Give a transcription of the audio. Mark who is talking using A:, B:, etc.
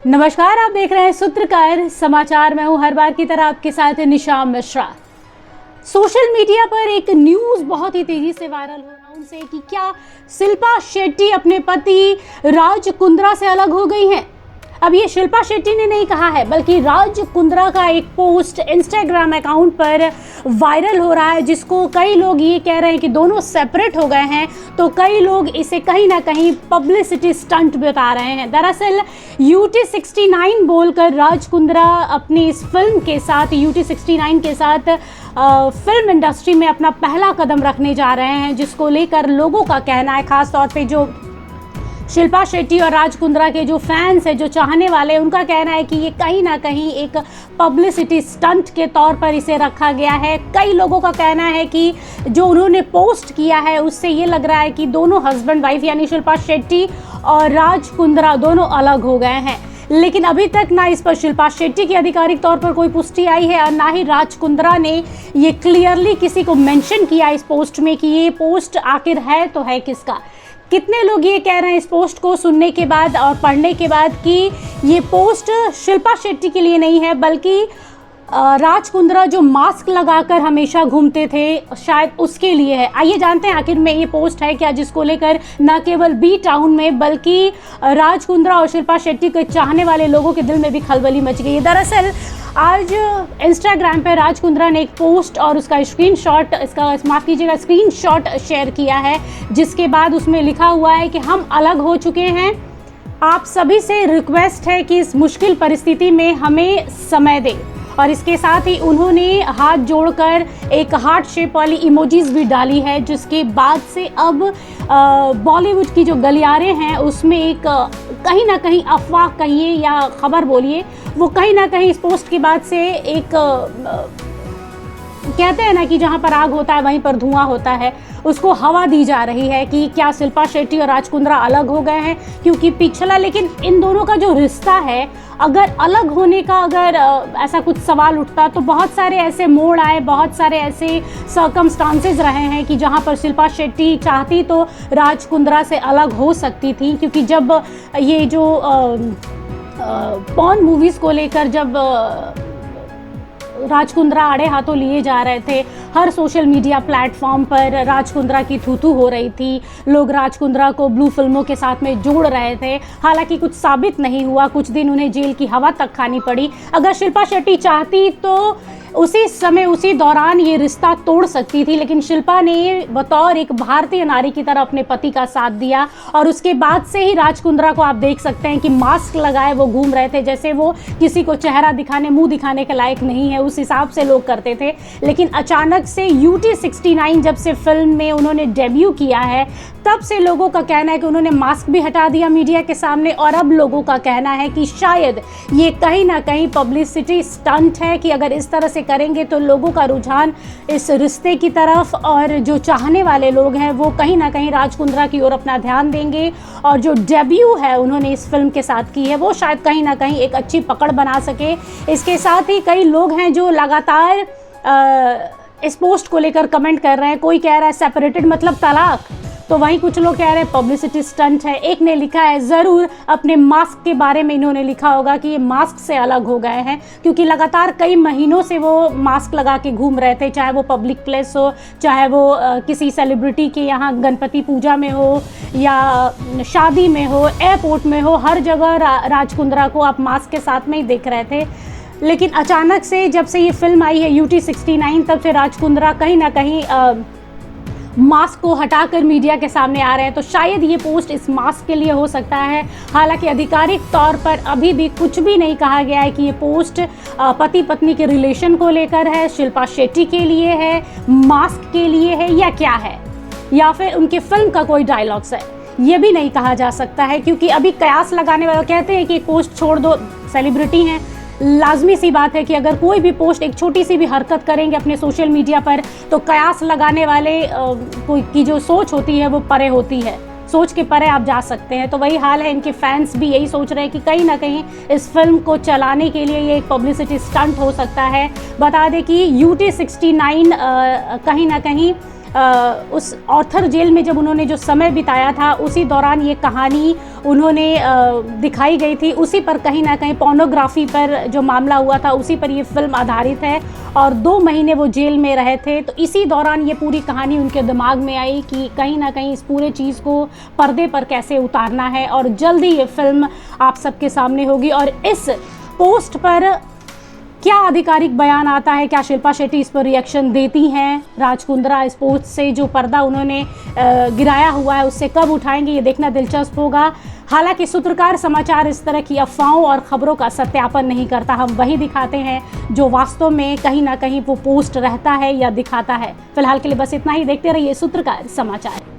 A: नमस्कार, आप देख रहे हैं सूत्रकार समाचार। मैं हूं हर बार की तरह आपके साथ निशा मिश्रा। सोशल मीडिया पर एक न्यूज़ बहुत ही तेजी से वायरल हो रहा है उनसे कि क्या शिल्पा शेट्टी अपने पति राज कुंद्रा से अलग हो गई हैं। अब ये शिल्पा शेट्टी ने नहीं कहा है, बल्कि राज कुंद्रा का एक पोस्ट इंस्टाग्राम अकाउंट पर वायरल हो रहा है, जिसको कई लोग ये कह रहे हैं कि दोनों सेपरेट हो गए हैं, तो कई लोग इसे कहीं ना कहीं पब्लिसिटी स्टंट बता रहे हैं। दरअसल UT69 बोलकर राज कुंद्रा अपनी इस फिल्म के साथ UT69 के साथ फिल्म इंडस्ट्री में अपना पहला कदम रखने जा रहे हैं, जिसको लेकर लोगों का कहना है, खास तौर पे जो शिल्पा शेट्टी और राज कुंद्रा के जो फैंस हैं, जो चाहने वाले हैं, उनका कहना है कि ये कहीं ना कहीं एक पब्लिसिटी स्टंट के तौर पर इसे रखा गया है। कई लोगों का कहना है कि जो उन्होंने पोस्ट किया है उससे ये लग रहा है कि दोनों हस्बैंड वाइफ यानी शिल्पा शेट्टी और राज कुंद्रा दोनों अलग हो गए हैं। लेकिन अभी तक ना इस पर शिल्पा शेट्टी की आधिकारिक तौर पर कोई पुष्टि आई है और ना ही राज कुंद्रा ने ये क्लियरली किसी को मेंशन किया इस पोस्ट में कि ये पोस्ट आखिर है तो है किसका। कितने लोग ये कह रहे हैं इस पोस्ट को सुनने के बाद और पढ़ने के बाद कि ये पोस्ट शिल्पा शेट्टी के लिए नहीं है, बल्कि राज कुंद्रा जो मास्क लगाकर हमेशा घूमते थे शायद उसके लिए है। आइए जानते हैं आखिर में ये पोस्ट है क्या, जिसको लेकर न केवल बी टाउन में बल्कि राज कुंद्रा और शिल्पा शेट्टी के चाहने वाले लोगों के दिल में भी खलबली मच गई है। दरअसल आज इंस्टाग्राम पे राज कुंद्रा ने एक पोस्ट और उसका स्क्रीनशॉट स्क्रीनशॉट शेयर किया है, जिसके बाद उसमें लिखा हुआ है कि हम अलग हो चुके हैं, आप सभी से रिक्वेस्ट है कि इस मुश्किल परिस्थिति में हमें समय दें। और इसके साथ ही उन्होंने हाथ जोड़कर एक हार्ट शेप वाली इमोजीज भी डाली है, जिसके बाद से अब बॉलीवुड की जो गलियारे हैं उसमें एक कहीं ना कहीं अफवाह कहिए या खबर बोलिए, वो कहीं ना कहीं इस पोस्ट के बाद से एक कहते हैं ना कि जहाँ पर आग होता है वहीं पर धुआं होता है, उसको हवा दी जा रही है कि क्या शिल्पा शेट्टी और राज कुंद्रा अलग हो गए हैं। क्योंकि पिछला लेकिन इन दोनों का जो रिश्ता है, अगर अलग होने का अगर ऐसा कुछ सवाल उठता तो बहुत सारे ऐसे मोड़ आए, बहुत सारे ऐसे सर्कमस्टांसेस रहे हैं कि जहाँ पर शिल्पा शेट्टी चाहती तो राज कुंद्रा से अलग हो सकती थी। क्योंकि जब ये जो पॉर्न मूवीज़ को लेकर जब राज कुंद्रा आड़े हाथों लिए जा रहे थे, हर सोशल मीडिया प्लेटफॉर्म पर राज कुंद्रा की थू हो रही थी, लोग राज कुंद्रा को ब्लू फिल्मों के साथ में जोड़ रहे थे। हालांकि कुछ साबित नहीं हुआ, कुछ दिन उन्हें जेल की हवा तक खानी पड़ी। अगर शिल्पा शेट्टी चाहती तो उसी समय उसी दौरान ये रिश्ता तोड़ सकती थी, लेकिन शिल्पा ने बतौर एक भारतीय नारी की तरह अपने पति का साथ दिया और उसके बाद से ही राज कुंद्रा को आप देख सकते हैं कि मास्क लगाए वो घूम रहे थे, जैसे वो किसी को चेहरा दिखाने, मुंह दिखाने के लायक नहीं है, उस हिसाब से लोग करते थे। लेकिन अचानक से UT69 जब से फिल्म में उन्होंने डेब्यू किया है, तब से लोगों का कहना है कि उन्होंने मास्क भी हटा दिया मीडिया के सामने, और अब लोगों का कहना है कि शायद ये कहीं ना कहीं पब्लिसिटी स्टंट है कि अगर इस तरह से करेंगे तो लोगों का रुझान इस रिश्ते की तरफ और जो चाहने वाले लोग हैं वो कहीं ना कहीं राज कुंद्रा की ओर अपना ध्यान देंगे, और जो डेब्यू है उन्होंने इस फिल्म के साथ की है वो शायद कहीं ना कहीं एक अच्छी पकड़ बना सके। इसके साथ ही कई लोग हैं जो लगातार इस पोस्ट को लेकर कमेंट कर रहे हैं। कोई कह रहा है सेपरेटेड मतलब तलाक, तो वहीं कुछ लोग कह रहे हैं पब्लिसिटी स्टंट है। एक ने लिखा है, ज़रूर अपने मास्क के बारे में इन्होंने लिखा होगा कि ये मास्क से अलग हो गए हैं, क्योंकि लगातार कई महीनों से वो मास्क लगा के घूम रहे थे, चाहे वो पब्लिक प्लेस हो, चाहे वो किसी सेलिब्रिटी के यहाँ गणपति पूजा में हो या शादी में हो, एयरपोर्ट में हो, हर जगह राज कुंद्रा को आप मास्क के साथ में ही देख रहे थे। लेकिन अचानक से जब से ये फिल्म आई है UT69, तब से राज कुंद्रा कहीं ना कहीं मास्क को हटाकर मीडिया के सामने आ रहे हैं, तो शायद ये पोस्ट इस मास्क के लिए हो सकता है। हालांकि आधिकारिक तौर पर अभी भी कुछ भी नहीं कहा गया है कि ये पोस्ट पति पत्नी के रिलेशन को लेकर है, शिल्पा शेट्टी के लिए है, मास्क के लिए है या क्या है, या फिर उनके फिल्म का कोई डायलॉग्स है, ये भी नहीं कहा जा सकता है। क्योंकि अभी कयास लगाने वाले कहते हैं कि पोस्ट छोड़ दो, सेलिब्रिटी हैं, लाजमी सी बात है कि अगर कोई भी पोस्ट, एक छोटी सी भी हरकत करेंगे अपने सोशल मीडिया पर, तो कयास लगाने वाले की जो सोच होती है वो परे होती है, सोच के परे आप जा सकते हैं। तो वही हाल है, इनके फैंस भी यही सोच रहे हैं कि कहीं ना कहीं इस फिल्म को चलाने के लिए ये एक पब्लिसिटी स्टंट हो सकता है। बता दें कि UT69 कहीं ना कहीं उस ऑर्थर जेल में जब उन्होंने जो समय बिताया था उसी दौरान ये कहानी उन्होंने दिखाई गई थी। उसी पर कहीं ना कहीं पोर्नोग्राफी पर जो मामला हुआ था उसी पर ये फिल्म आधारित है और 2 महीने वो जेल में रहे थे। तो इसी दौरान ये पूरी कहानी उनके दिमाग में आई कि कहीं ना कहीं इस पूरे चीज़ को पर्दे पर कैसे उतारना है और जल्दी ये फिल्म आप सबके सामने होगी। और इस पोस्ट पर क्या आधिकारिक बयान आता है, क्या शिल्पा शेट्टी इस पर रिएक्शन देती हैं, राज कुंद्रा इस पोस्ट से जो पर्दा उन्होंने गिराया हुआ है उससे कब उठाएंगे, ये देखना दिलचस्प होगा। हालांकि सूत्रकार समाचार इस तरह की अफवाहों और खबरों का सत्यापन नहीं करता, हम वही दिखाते हैं जो वास्तव में कहीं ना कहीं वो पोस्ट रहता है या दिखाता है। फिलहाल के लिए बस इतना ही, देखते रहिए सूत्रकार समाचार।